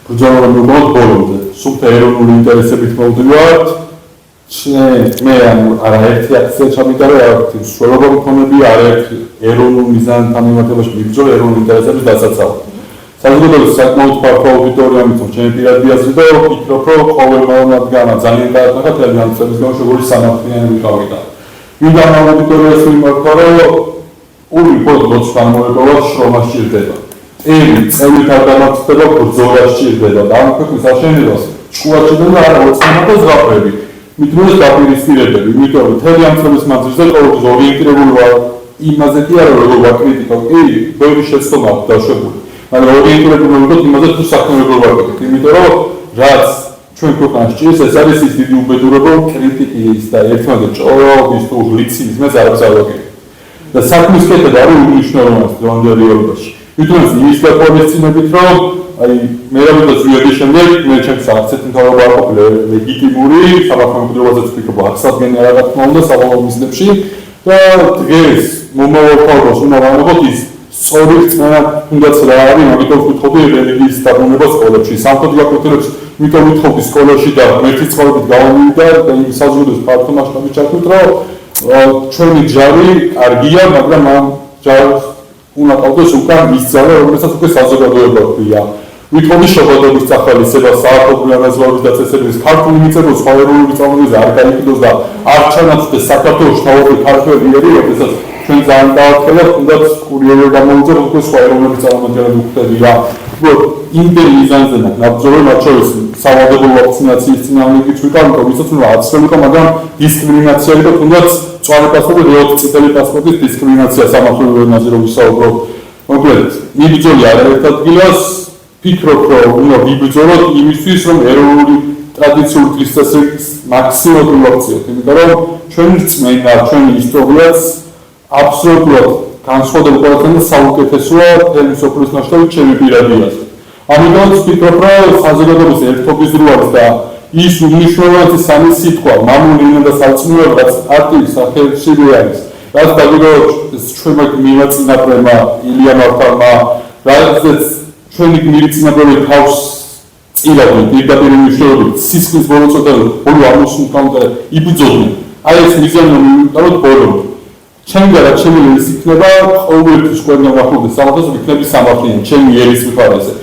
ბრძოლა მოგვიყვება ბოლომდე. სუფთა ეროვნული ინტერესებით მოვდივართ. მე არაერთი აქცია ჩამიტარა, არაერთი სრულობა მქონები, არაერთი ეროვნულ მიზანთან მიმართებაში მიბრძოლე ეროვნული ინტერესების დასაცავად. საზოგადოების საკმაოდ ფართო აუდიტორია მithom ჩემი პირადი აზრი და ვფიქრობ, რომ ყოველმა მათგანმა ძალიან დაეთანხმა თელევიზიის გამო როგორი სამართლიანი ვიყავით. მინდა ამ აუდიტორიას მიმართა, რომ უბრალოდ მოწმოვება შრომა სჭირდება. წევრით არ დამარცხდება, ბრძოლა სჭირდება და ამ ქვეყნის აშენებას ჭკუაჩიდან არა ოცნებადას გაყრები. მithumetes დაპირისპირებელი, იმიტომ რომ მთელი ამ წლების მანძილზე ყოველთვის ორიენტირებული ვარ იმაზე კი არა, როგორ ვაკრიტიკავ, ბევრი შეცდომა აქვს დაშვებული. მაგრამ ორიენტირებული ვარ იმაზე, თუ საქმე როგორ ვაკეთებ, იმიტომ რომ რაც ჩვენ ქვეყანაში ჭირს, ეს არის ის დიდი უბედურება, რომ კრიტიკის და ერთმანეთს ჭორობის თუ ღვიძლიციზმის არ აღწევაგები. და საქმის კეთება არის უმნიშვნელოვანესი დღევანდელ რეალობაში. მithumetes ის დაკვალიფიცირებით, რომ მე რამოდენიც ვიედი შემდეგ, მე ჩემს აქცენტ მთავრობა არ ყოფილა ლეგიტიმური, სამართლებრივადაც ვფიქრობ, აღსადგენია რა თქმა უნდა საბოლოო მიზნებში და დღეს მომავალ თაობას უნდა ვამბობთ ის სწორი რწმენა თუნდაც რა არის, ამიტომ ვკითხავდი რელიგიის დაბრუნება სკოლებში, სამხედრო აკუთვნილებს იმიტომ ვკითხავდი სკოლაში და ერთი ცხოვრებით გავამივიდა და იმ საზოგადოების ფართო მასშტაბით ჩავთვლით, რომ ჩვენი ჯარი კარგია, მაგრამ ამ ჯარს უნდა ყავდეს უკან ის ძალა, რომელსაც უკვე საზოგადოება ჰქვია. ვიტყოდი შობადობის წახალისება, საერთო ანაზღაურების დაწესებების ქართული მიწებულ სხვა ეროვნული წარმომადგენლებზე არ გაიყიდოს და არ ჩანაცვლდეს საქართველოს თავი ქართველი ერი, როდესაც ჩვენ ძალიან დააწყებათ, თუნდაც კურიერი გამოუწევთ, უკვე სხვა ეროვნული წარმომადგენლები გვხვდებია. იმდენ მიზანზე ნაბრძოლე, მათ შორის სავალდებულო ვაქცინაციის წინააღმდეგიც ვიყავ, ვისაც უნდა აცრებულიყო, მაგრამ დისკრიმინაცია იყო, თუნდაც მწვანე პასპორტი, როგორც წითელი პასპორტის დისკრიმინაცია სამართლებრივ ენაზე რომ ვისაუბროთ. მოკლედ, მიბრძოლი არაერთ ადგილას, ვფიქრობ, რომ უნდა ვიბრძოლოთ იმისთვის, რომ ეროვნული ტრადიციული ქრისტესების მაქსიმალურად ვაქციოთ, იმიტომ რომ ჩვენი რწმენა, ჩვენი ისტორიაც აბსოლუტურად განსხვავდება ყველასთან და საუკეთესოა მთელი მსოფლიოს მასშტაბით ჩემი პირადი აზრით. ამიტომ ვფიქრობ, რომ საზოგადოების ერთობის დრო არის და ის უმნიშვნელოვანესი სამი სიტყვა, მამული ენა და სარწმუნოება, რაც არტის სახელში არის, რაც დაგვიგოს ჩვენმა მივაწინაბრებმა ილია მართალმა, რაზეც ჩვენი გმირი წინაპრები თავს წილავდნენ პირდაპირ მნიშვნელობით, სისხლის ბოლოწოდები, ბოლო ამოსულთანდა იბრძოდნენ. აი ეს მიზანი უნდა ბოლომდე. ჩემი გარჩენილი ის იქნება, ყოველთვის ყველგან ვახმოვდეს სამართალს, ვიქნები სამართლიანი, ჩემი ერის მხარეზე.